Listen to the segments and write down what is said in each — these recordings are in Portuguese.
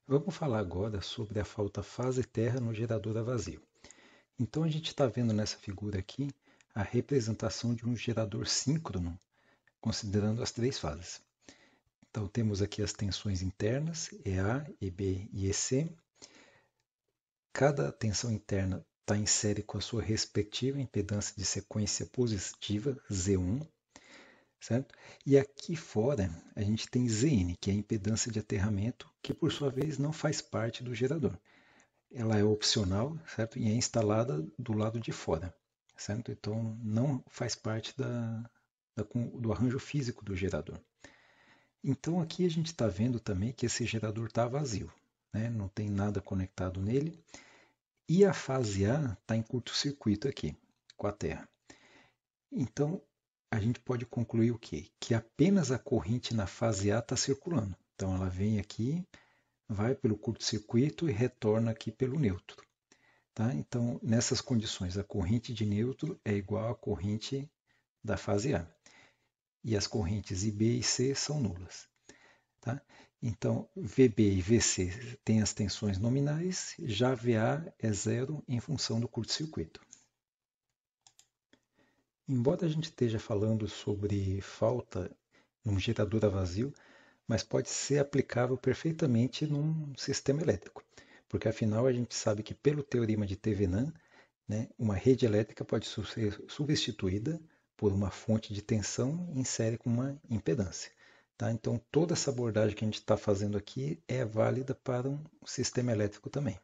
Vamos falar agora sobre a falta fase terra no gerador a vazio. Então a gente está vendo nessa figura aqui a representação de um gerador síncrono, considerando as três fases. Então temos aqui as tensões internas, EA, EB e EC. Cada tensão interna está em série com a sua respectiva impedância de sequência positiva, Z1, certo? E aqui fora a gente tem Zn, que é a impedância de aterramento, que por sua vez não faz parte do gerador. Ela é opcional, certo? E é instalada do lado de fora, certo? Então não faz parte do arranjo físico do gerador. Então aqui a gente está vendo também que esse gerador está vazio, né? Não tem nada conectado nele. E a fase A está em curto-circuito aqui, com a Terra. Então a gente pode concluir o quê? Que apenas a corrente na fase A está circulando. Então ela vem aqui, vai pelo curto-circuito e retorna aqui pelo neutro. Tá? Então, nessas condições, a corrente de neutro é igual à corrente da fase A. E as correntes IB e C são nulas. Tá? Então, VB e VC têm as tensões nominais, já VA é zero em função do curto-circuito. Embora a gente esteja falando sobre falta num gerador a vazio, mas pode ser aplicável perfeitamente num sistema elétrico, porque afinal a gente sabe que pelo teorema de Thevenin, né, uma rede elétrica pode ser substituída por uma fonte de tensão em série com uma impedância. Tá? Então, toda essa abordagem que a gente está fazendo aqui é válida para um sistema elétrico também.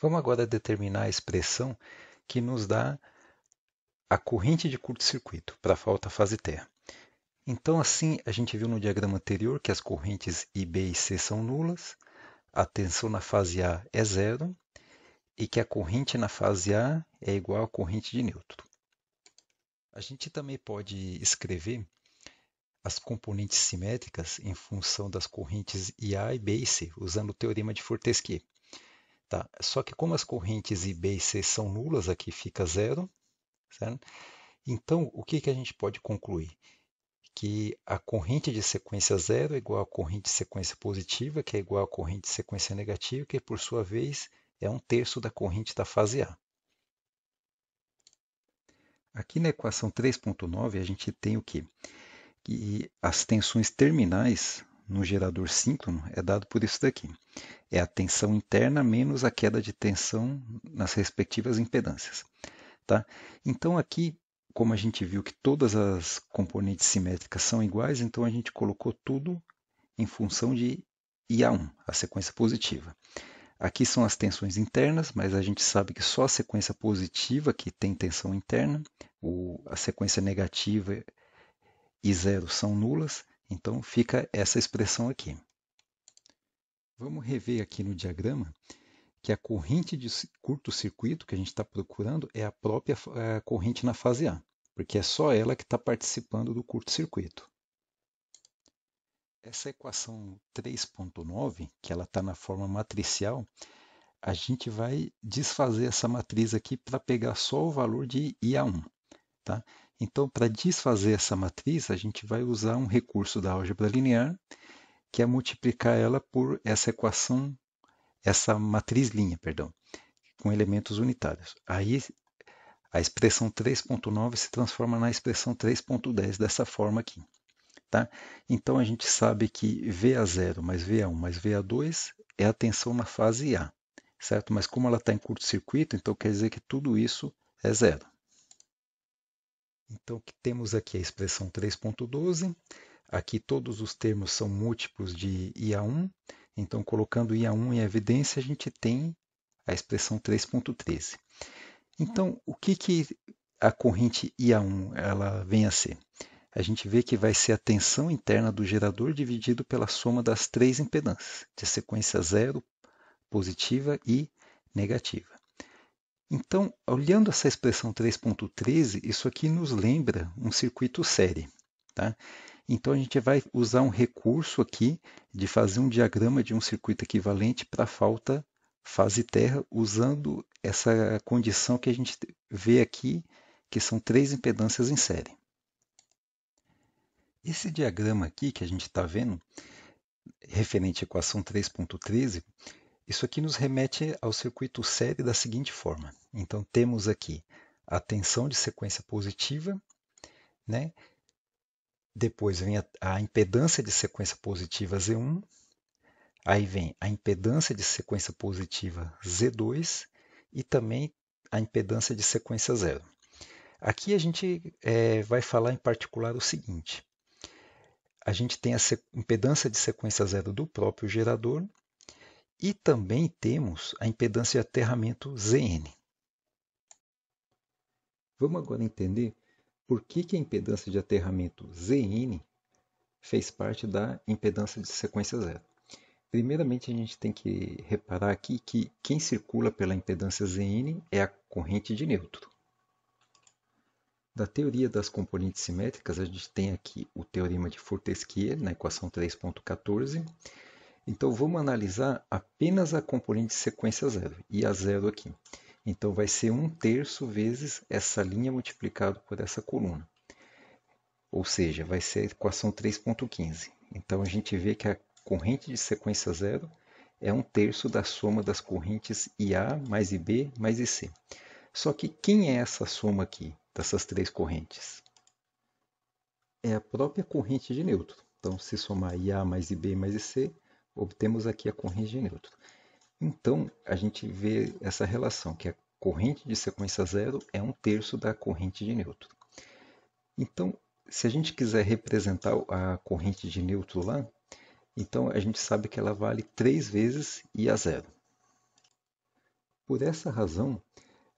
Vamos agora determinar a expressão que nos dá a corrente de curto-circuito para a falta fase terra. Então, assim, a gente viu no diagrama anterior que as correntes IB e C são nulas, a tensão na fase A é zero e que a corrente na fase A é igual à corrente de neutro. A gente também pode escrever as componentes simétricas em função das correntes IA, B e C, usando o teorema de Fortescue. Tá? Só que como as correntes IB e C são nulas, aqui fica zero. Certo? Então, o que a gente pode concluir? Que a corrente de sequência zero é igual à corrente de sequência positiva, que é igual à corrente de sequência negativa, que por sua vez é um terço da corrente da fase A. Aqui na equação 3.9 a gente tem o quê? Que as tensões terminais no gerador síncrono é dado por isso daqui. É a tensão interna menos a queda de tensão nas respectivas impedâncias. Tá? Então aqui, como a gente viu que todas as componentes simétricas são iguais, então a gente colocou tudo em função de IA1, a sequência positiva. Aqui são as tensões internas, mas a gente sabe que só a sequência positiva que tem tensão interna, a sequência negativa e zero são nulas, então fica essa expressão aqui. Vamos rever aqui no diagrama que a corrente de curto-circuito que a gente está procurando é a própria corrente na fase A, porque é só ela que está participando do curto-circuito. Essa equação 3.9, que ela está na forma matricial, a gente vai desfazer essa matriz aqui para pegar só o valor de IA1. Tá? Então, para desfazer essa matriz, a gente vai usar um recurso da álgebra linear, que é multiplicar ela por essa equação, essa matriz linha, perdão, com elementos unitários. Aí a expressão 3.9 se transforma na expressão 3.10 dessa forma aqui. Tá? Então a gente sabe que VA0 mais VA1 mais VA2 é a tensão na fase A, certo? Mas como ela está em curto-circuito, então quer dizer que tudo isso é zero. Então temos aqui a expressão 3.12, aqui todos os termos são múltiplos de IA1, então colocando IA1 em evidência a gente tem a expressão 3.13. Então o que a corrente IA1 ela vem a ser? A gente vê que vai ser a tensão interna do gerador dividido pela soma das três impedâncias, de sequência zero, positiva e negativa. Então, olhando essa expressão 3.13, isso aqui nos lembra um circuito série. Tá? Então, a gente vai usar um recurso aqui de fazer um diagrama de um circuito equivalente para a falta fase terra, usando essa condição que a gente vê aqui, que são três impedâncias em série. Esse diagrama aqui que a gente está vendo referente à equação 3.13, isso aqui nos remete ao circuito série da seguinte forma. Então, temos aqui a tensão de sequência positiva, né? Depois vem a impedância de sequência positiva Z1, aí vem a impedância de sequência positiva Z2 e também a impedância de sequência zero. Aqui a gente vai falar em particular o seguinte: a gente tem a impedância de sequência zero do próprio gerador e também temos a impedância de aterramento Zn. Vamos agora entender por que a impedância de aterramento Zn fez parte da impedância de sequência zero. Primeiramente, a gente tem que reparar aqui que quem circula pela impedância Zn é a corrente de nêutron. Da teoria das componentes simétricas, a gente tem aqui o teorema de Fortescue, na equação 3.14. Então, vamos analisar apenas a componente de sequência zero, e a zero aqui. Então, vai ser 1/3 vezes essa linha multiplicado por essa coluna. Ou seja, vai ser a equação 3.15. Então, a gente vê que a corrente de sequência zero é 1/3 da soma das correntes IA mais IB mais IC. Só que quem é essa soma aqui, dessas três correntes? É a própria corrente de nêutron. Então, se somar IA mais IB mais IC, obtemos aqui a corrente de nêutron. Então, a gente vê essa relação, que a corrente de sequência zero é 1/3 da corrente de nêutron. Então, se a gente quiser representar a corrente de nêutron lá, então a gente sabe que ela vale 3 vezes IA0. Por essa razão,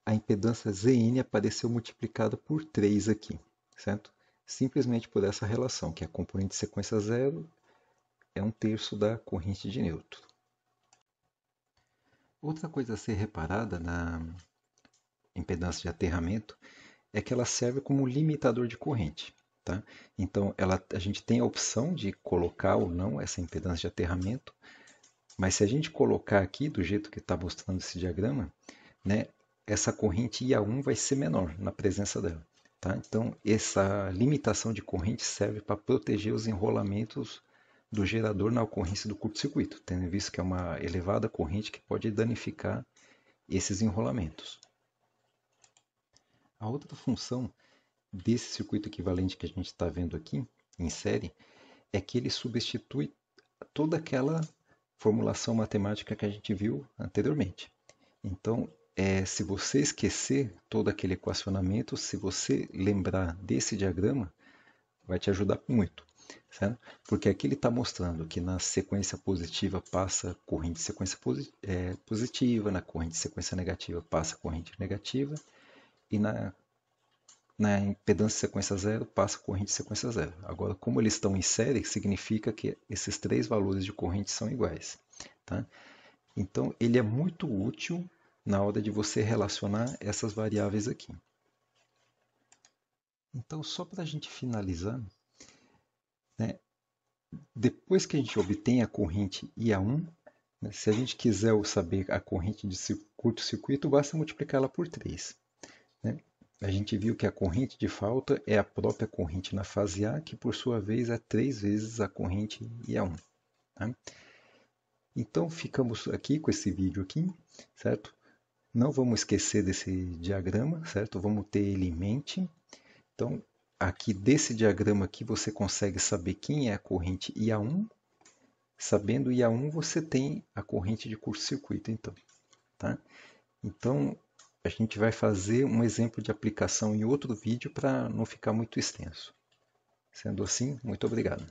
a impedância Zn apareceu multiplicada por 3 aqui, certo? Simplesmente por essa relação, que a componente de sequência zero é 1/3 da corrente de nêutron. Outra coisa a ser reparada na impedância de aterramento é que ela serve como limitador de corrente. Tá? Então, a gente tem a opção de colocar ou não essa impedância de aterramento, mas se a gente colocar aqui do jeito que está mostrando esse diagrama, né, essa corrente IA1 vai ser menor na presença dela. Tá? Então, essa limitação de corrente serve para proteger os enrolamentos do gerador na ocorrência do curto-circuito, tendo visto que é uma elevada corrente que pode danificar esses enrolamentos. A outra função desse circuito equivalente que a gente está vendo aqui, em série, é que ele substitui toda aquela formulação matemática que a gente viu anteriormente. Então, se você esquecer todo aquele equacionamento, se você lembrar desse diagrama, vai te ajudar muito. Certo? Porque aqui ele está mostrando que na sequência positiva passa corrente de sequência positiva, na corrente de sequência negativa passa corrente negativa, e na impedância de sequência zero passa corrente de sequência zero. Agora, como eles estão em série, significa que esses três valores de corrente são iguais. Tá? Então, ele é muito útil na hora de você relacionar essas variáveis aqui. Então, só para a gente finalizar, né, depois que a gente obtém a corrente IA1, né, se a gente quiser saber a corrente de curto-circuito, basta multiplicá-la por 3. Né? A gente viu que a corrente de falta é a própria corrente na fase A, que por sua vez é 3 vezes a corrente IA1. Tá? Então ficamos aqui com esse vídeo aqui, certo? Não vamos esquecer desse diagrama, certo? Vamos ter ele em mente. Então, aqui desse diagrama aqui você consegue saber quem é a corrente IA1. Sabendo IA1, você tem a corrente de curto-circuito, então. Tá? Então, a gente vai fazer um exemplo de aplicação em outro vídeo para não ficar muito extenso. Sendo assim, muito obrigado.